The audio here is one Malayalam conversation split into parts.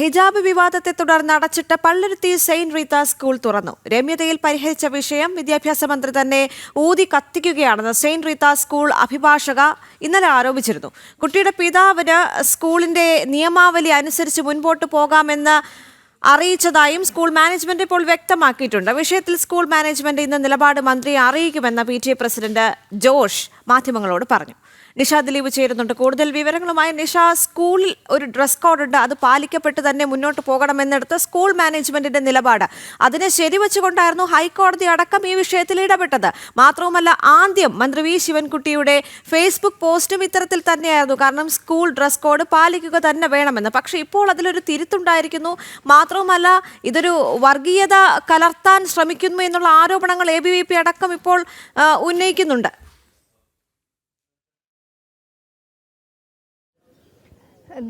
ഹിജാബ് വിവാദത്തെ തുടർന്ന് അടച്ചിട്ട പള്ളുരുത്തി സെയിന്റ് റീത്ത സ്കൂൾ തുറന്നു. രമ്യതയിൽ പരിഹരിച്ച വിഷയം വിദ്യാഭ്യാസ മന്ത്രി തന്നെ ഊതി കത്തിക്കുകയാണെന്ന് സെയിന്റ് റീത്ത സ്കൂൾ അഭിഭാഷക ഇന്നലെ ആരോപിച്ചിരുന്നു. കുട്ടിയുടെ പിതാവിന് സ്കൂളിന്റെ നിയമാവലി അനുസരിച്ച് മുൻപോട്ട് പോകാമെന്ന് അറിയിച്ചതായും സ്കൂൾ മാനേജ്മെന്റ് ഇപ്പോൾ വ്യക്തമാക്കിയിട്ടുണ്ട്. വിഷയത്തിൽ സ്കൂൾ മാനേജ്മെന്റ് ഇന്ന് നിലപാട് മന്ത്രിയെ അറിയിക്കുമെന്ന് PTA പ്രസിഡന്റ് ജോഷ് മാധ്യമങ്ങളോട് പറഞ്ഞു. നിഷ ദിലീപ് ചേരുന്നുണ്ട് കൂടുതൽ വിവരങ്ങളുമായി. നിഷ, സ്കൂളിൽ ഒരു ഡ്രസ് കോഡ് ഉണ്ട്, അത് പാലിക്കപ്പെട്ട് തന്നെ മുന്നോട്ട് പോകണമെന്നെടുത്ത് സ്കൂൾ മാനേജ്മെന്റിന്റെ നിലപാട് അതിനെ ശരിവെച്ചുകൊണ്ടായിരുന്നു ഹൈക്കോടതി അടക്കം ഈ വിഷയത്തിൽ ഇടപെട്ടത്. മാത്രവുമല്ല, ആദ്യം മന്ത്രി വി ശിവൻകുട്ടിയുടെ ഫേസ്ബുക്ക് പോസ്റ്റും ഇത്തരത്തിൽ തന്നെയായിരുന്നു. കാരണം സ്കൂൾ ഡ്രസ് കോഡ് പാലിക്കുക തന്നെ വേണമെന്ന്. പക്ഷെ ഇപ്പോൾ അതിലൊരു തിരുത്തുണ്ടായിരിക്കുന്നു. മാത്രവുമല്ല, ഇതൊരു വർഗീയത കലർത്താൻ ശ്രമിക്കുന്നു എന്നുള്ള ആരോപണങ്ങൾ ABVP അടക്കം ഇപ്പോൾ ഉന്നയിക്കുന്നുണ്ട്.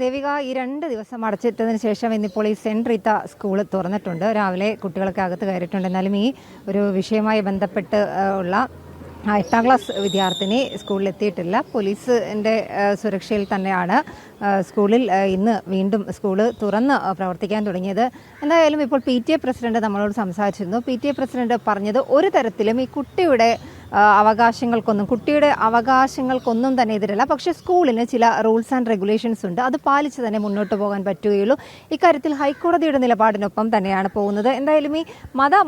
ദേവിക, ഈ 2 ദിവസം അടച്ചിട്ടതിന് ശേഷം ഇന്നിപ്പോൾ ഈ സെന്റ് റീത്ത സ്കൂൾ തുറന്നിട്ടുണ്ട്. രാവിലെ കുട്ടികളൊക്കെ അകത്ത് കയറിയിട്ടുണ്ട്. എന്നാലും ഈ ഒരു വിഷയവുമായി ബന്ധപ്പെട്ട് ഉള്ള 8ാം ക്ലാസ് വിദ്യാർത്ഥിനി സ്കൂളിൽ എത്തിയിട്ടില്ല. പോലീസിൻ്റെ സുരക്ഷയിൽ തന്നെയാണ് സ്കൂളിൽ ഇന്ന് വീണ്ടും സ്കൂള് തുറന്ന് പ്രവർത്തിക്കാൻ തുടങ്ങിയത്. എന്തായാലും ഇപ്പോൾ PTA പ്രസിഡന്റ് നമ്മളോട് സംസാരിച്ചിരുന്നു. PTA പ്രസിഡന്റ് പറഞ്ഞത് ഒരു തരത്തിലും ഈ കുട്ടിയുടെ അവകാശങ്ങൾക്കൊന്നും തന്നെ എതിരല്ല. പക്ഷേ സ്കൂളിന് ചില റൂൾസ് ആൻഡ് റെഗുലേഷൻസ് ഉണ്ട്, അത് പാലിച്ച് തന്നെ മുന്നോട്ട് പോകാൻ പറ്റുകയുള്ളൂ. ഇക്കാര്യത്തിൽ ഹൈക്കോടതിയുടെ നിലപാടിനൊപ്പം തന്നെയാണ് പോകുന്നത്. എന്തായാലും ഈ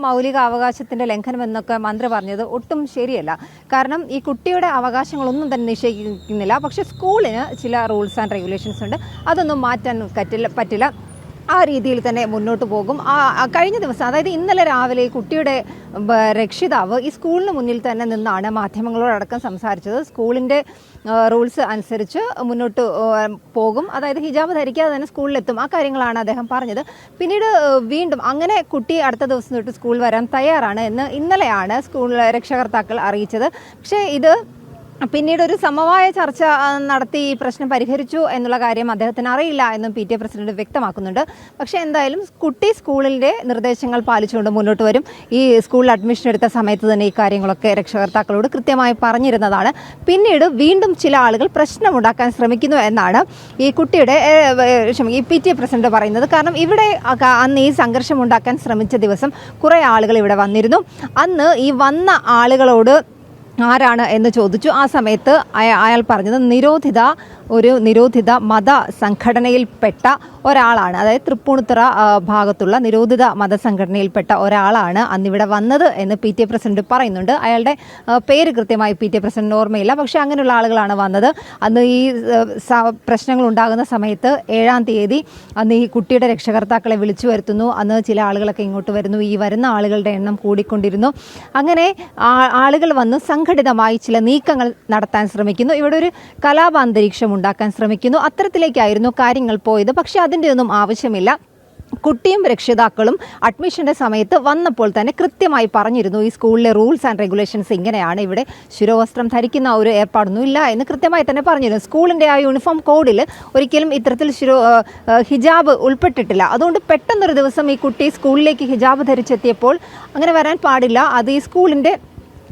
മൗലിക അവകാശത്തിൻ്റെ ലംഘനം എന്നൊക്കെ മന്ത്രി പറഞ്ഞത് ഒട്ടും ശരിയല്ല. കാരണം ഈ കുട്ടിയുടെ അവകാശങ്ങളൊന്നും തന്നെ നിഷേധിക്കുന്നില്ല. പക്ഷേ സ്കൂളിന് ചില റൂൾസ് ആൻഡ് റെഗുലേഷൻസ് ഉണ്ട്, അതൊന്നും മാറ്റാൻ പറ്റില്ല. ആ രീതിയിൽ തന്നെ മുന്നോട്ട് പോകും. കഴിഞ്ഞ ദിവസം, അതായത് ഇന്നലെ രാവിലെ കുട്ടിയുടെ രക്ഷിതാവ് ഈ സ്കൂളിന് മുന്നിൽ തന്നെ നിന്നാണ് മാധ്യമങ്ങളോടക്കം സംസാരിച്ചത്. സ്കൂളിൻ്റെ റൂൾസ് അനുസരിച്ച് മുന്നോട്ട് പോകും, അതായത് ഹിജാബ് ധരിക്കാതെ തന്നെ സ്കൂളിലെത്തും, ആ കാര്യങ്ങളാണ് അദ്ദേഹം പറഞ്ഞത്. പിന്നീട് വീണ്ടും അങ്ങനെ കുട്ടി അടുത്ത ദിവസം തൊട്ട് സ്കൂൾ വരാൻ തയ്യാറാണ് എന്ന് ഇന്നലെയാണ് സ്കൂൾ രക്ഷകർത്താക്കൾ അറിയിച്ചത്. പക്ഷേ ഇത് പിന്നീട് ഒരു സമവായ ചർച്ച നടത്തി ഈ പ്രശ്നം പരിഹരിച്ചു എന്നുള്ള കാര്യം അദ്ദേഹത്തിന് അറിയില്ല എന്നും PTA പ്രസിഡന്റ് വ്യക്തമാക്കുന്നുണ്ട്. പക്ഷേ എന്തായാലും കുട്ടി സ്കൂളിൻ്റെ നിർദ്ദേശങ്ങൾ പാലിച്ചുകൊണ്ട് മുന്നോട്ട് വരും. ഈ സ്കൂളിൽ അഡ്മിഷൻ എടുത്ത സമയത്ത് തന്നെ ഈ കാര്യങ്ങളൊക്കെ രക്ഷകർത്താക്കളോട് കൃത്യമായി പറഞ്ഞിരുന്നതാണ്. പിന്നീട് വീണ്ടും ചില ആളുകൾ പ്രശ്നമുണ്ടാക്കാൻ ശ്രമിക്കുന്നു എന്നാണ് ഈ കുട്ടിയുടെ ഈ PTA പ്രസിഡന്റ് പറയുന്നത്. കാരണം ഇവിടെ അന്ന് ഈ സംഘർഷം ഉണ്ടാക്കാൻ ശ്രമിച്ച ദിവസം കുറേ ആളുകൾ ഇവിടെ വന്നിരുന്നു. അന്ന് ഈ വന്ന ആളുകളോട് ആരാണ് എന്ന് ചോദിച്ചു. ആ സമയത്ത് അയാൾ പറഞ്ഞത് നിരോധിത മത സംഘടനയിൽപ്പെട്ട ഒരാളാണ്, അതായത് തൃപ്പൂണിത്തുറ ഭാഗത്തുള്ള നിരോധിത മതസംഘടനയിൽപ്പെട്ട ഒരാളാണ് അന്നിവിടെ വന്നത് എന്ന് PTA പ്രസിഡന്റ് പറയുന്നുണ്ട്. അയാളുടെ പേര് കൃത്യമായി PTA പ്രസിഡന്റ് ഓർമ്മയില്ല. പക്ഷേ അങ്ങനെയുള്ള ആളുകളാണ് വന്നത്. അന്ന് ഈ പ്രശ്നങ്ങൾ ഉണ്ടാകുന്ന സമയത്ത് 7-ാം തീയതി അന്ന് ഈ കുട്ടിയുടെ രക്ഷകർത്താക്കളെ വിളിച്ചു വരുത്തുന്നു. അന്ന് ചില ആളുകളൊക്കെ ഇങ്ങോട്ട് വരുന്നു. ഈ വരുന്ന ആളുകളുടെ എണ്ണം കൂടിക്കൊണ്ടിരുന്നു. അങ്ങനെ ആളുകൾ വന്ന് സംഘടിതമായി ചില നീക്കങ്ങൾ നടത്താൻ ശ്രമിക്കുന്നു. ഇവിടെ ഒരു കലാപാന്തരീക്ഷം ഉണ്ടാക്കാൻ ശ്രമിക്കുന്നു. അത്തരത്തിലേക്കായിരുന്നു കാര്യങ്ങൾ പോയത്. പക്ഷെ അതിൻ്റെ ഒന്നും ആവശ്യമില്ല. കുട്ടിയും രക്ഷിതാക്കളും അഡ്മിഷൻ്റെ സമയത്ത് വന്നപ്പോൾ തന്നെ കൃത്യമായി പറഞ്ഞിരുന്നു, ഈ സ്കൂളിലെ റൂൾസ് ആൻഡ് റെഗുലേഷൻസ് ഇങ്ങനെയാണ്, ഇവിടെ ശിരോവസ്ത്രം ധരിക്കുന്ന ഒരു ഏർപ്പാടൊന്നും ഇല്ല എന്ന് കൃത്യമായി തന്നെ പറഞ്ഞിരുന്നു. സ്കൂളിൻ്റെ ആ യൂണിഫോം കോഡിൽ ഒരിക്കലും ഇത്തരത്തിൽ ഹിജാബ് ഉൾപ്പെട്ടിട്ടില്ല. അതുകൊണ്ട് പെട്ടെന്നൊരു ദിവസം ഈ കുട്ടി സ്കൂളിലേക്ക് ഹിജാബ് ധരിച്ചെത്തിയപ്പോൾ അങ്ങനെ വരാൻ പാടില്ല, അത് ഈ സ്കൂളിൻ്റെ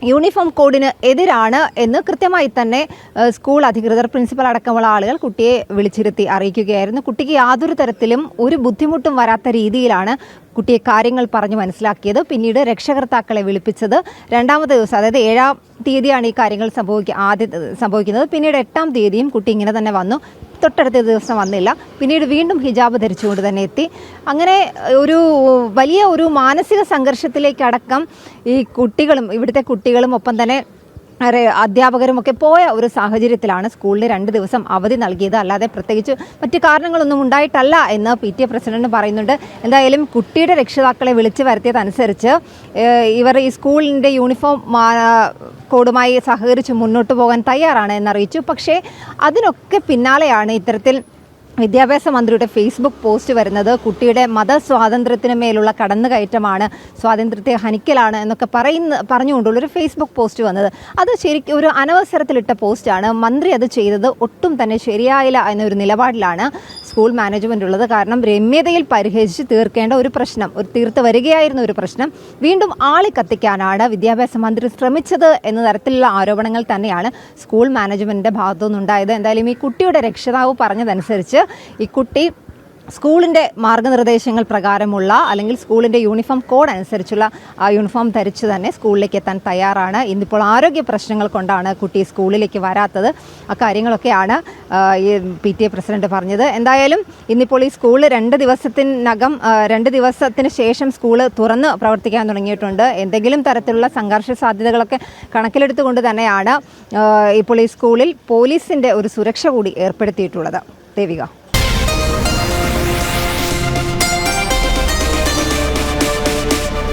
യൂണിഫോം കോഡിന് എതിരാണ് എന്ന് കൃത്യമായി തന്നെ സ്കൂൾ അധികൃതർ, പ്രിൻസിപ്പൽ അടക്കമുള്ള ആളുകൾ കുട്ടിയെ വിളിച്ചിരുത്തി അറിയിക്കുകയായിരുന്നു. കുട്ടിക്ക് യാതൊരു തരത്തിലും ഒരു ബുദ്ധിമുട്ടും വരാത്ത രീതിയിലാണ് കുട്ടിയെ കാര്യങ്ങൾ പറഞ്ഞു മനസ്സിലാക്കിയത്. പിന്നീട് രക്ഷകർത്താക്കളെ വിളിപ്പിച്ചത് 2ാമത്തെ ദിവസം, അതായത് 7-ാം തീയതിയാണ് ഈ കാര്യങ്ങൾ സംഭവിക്കുന്നത്. പിന്നീട് 8-ാം തീയതിയും കുട്ടി ഇങ്ങനെ തന്നെ വന്നു. തൊട്ടടുത്ത ദിവസം വന്നില്ല. പിന്നീട് വീണ്ടും ഹിജാബ് ധരിച്ചുകൊണ്ട് തന്നെ എത്തി. അങ്ങനെ വലിയ ഒരു മാനസിക സംഘർഷത്തിലേക്കടക്കം ഈ കുട്ടികളും ഇവിടുത്തെ കുട്ടികളും ഒപ്പം തന്നെ അധ്യാപകരുമൊക്കെ പോയ ഒരു സാഹചര്യത്തിലാണ് സ്കൂളിൽ 2 ദിവസം അവധി നൽകിയത്. അല്ലാതെ പ്രത്യേകിച്ച് മറ്റ് കാരണങ്ങളൊന്നും ഉണ്ടായിട്ടല്ല എന്ന് PTA പ്രസിഡന്റ് പറയുന്നുണ്ട്. എന്തായാലും കുട്ടിയുടെ രക്ഷിതാക്കളെ വിളിച്ചു വരുത്തിയതനുസരിച്ച് ഇവർ ഈ സ്കൂളിൻ്റെ യൂണിഫോം കോഡുമായി സഹകരിച്ച് മുന്നോട്ട് പോകാൻ തയ്യാറാണ് എന്നറിയിച്ചു. പക്ഷേ അതിനൊക്കെ പിന്നാലെയാണ് ഇത്തരത്തിൽ വിദ്യാഭ്യാസ മന്ത്രിയുടെ ഫേസ്ബുക്ക് പോസ്റ്റ് വരുന്നത്. കുട്ടിയുടെ മതസ്വാതന്ത്ര്യത്തിന് മേലുള്ള കടന്നുകയറ്റമാണ്, സ്വാതന്ത്ര്യത്തെ ഹനിക്കലാണ് എന്നൊക്കെ പറഞ്ഞുകൊണ്ടുള്ളൊരു ഫേസ്ബുക്ക് പോസ്റ്റ് വന്നത്. അത് ശരിക്കും ഒരു അനവസരത്തിലിട്ട പോസ്റ്റാണ്. മന്ത്രി അത് ചെയ്തത് ഒട്ടും തന്നെ ശരിയായില്ല എന്നൊരു നിലപാടിലാണ് സ്കൂൾ മാനേജ്മെൻ്റ് ഉള്ളത്. കാരണം രമ്യതയിൽ പരിഹരിച്ച് തീർക്കേണ്ട ഒരു പ്രശ്നം, തീർത്ത് വരികയായിരുന്ന ഒരു പ്രശ്നം വീണ്ടും ആളിക്കത്തിക്കാനാണ് വിദ്യാഭ്യാസ മന്ത്രി ശ്രമിച്ചത് എന്ന തരത്തിലുള്ള ആരോപണങ്ങൾ തന്നെയാണ് സ്കൂൾ മാനേജ്മെൻറ്റിൻ്റെ ഭാഗത്തുനിന്നുണ്ടായത്. എന്തായാലും ഈ കുട്ടിയുടെ രക്ഷിതാവ് പറഞ്ഞതനുസരിച്ച് ഈ കുട്ടി സ്കൂളിൻ്റെ മാർഗ്ഗനിർദ്ദേശങ്ങൾ പ്രകാരമുള്ള അല്ലെങ്കിൽ സ്കൂളിൻ്റെ യൂണിഫോം കോഡ് അനുസരിച്ചുള്ള ആ യൂണിഫോം ധരിച്ച് തന്നെ സ്കൂളിലേക്ക് എത്താൻ തയ്യാറാണ്. ഇന്നിപ്പോൾ ആരോഗ്യ പ്രശ്നങ്ങൾ കൊണ്ടാണ് കുട്ടി സ്കൂളിലേക്ക് വരാത്തത്. അക്കാര്യങ്ങളൊക്കെയാണ് ഈ PTA പ്രസിഡന്റ് പറഞ്ഞത്. എന്തായാലും ഇന്നിപ്പോൾ ഈ സ്കൂൾ 2 ദിവസത്തിന് ശേഷം സ്കൂൾ തുറന്ന് പ്രവർത്തിക്കാൻ തുടങ്ങിയിട്ടുണ്ട്. എന്തെങ്കിലും തരത്തിലുള്ള സംഘർഷ സാധ്യതകളൊക്കെ കണക്കിലെടുത്തുകൊണ്ട് തന്നെയാണ് ഇപ്പോൾ ഈ സ്കൂളിൽ പോലീസിൻ്റെ ഒരു സുരക്ഷ കൂടി ഏർപ്പെടുത്തിയിട്ടുള്ളത്. ദേവിക.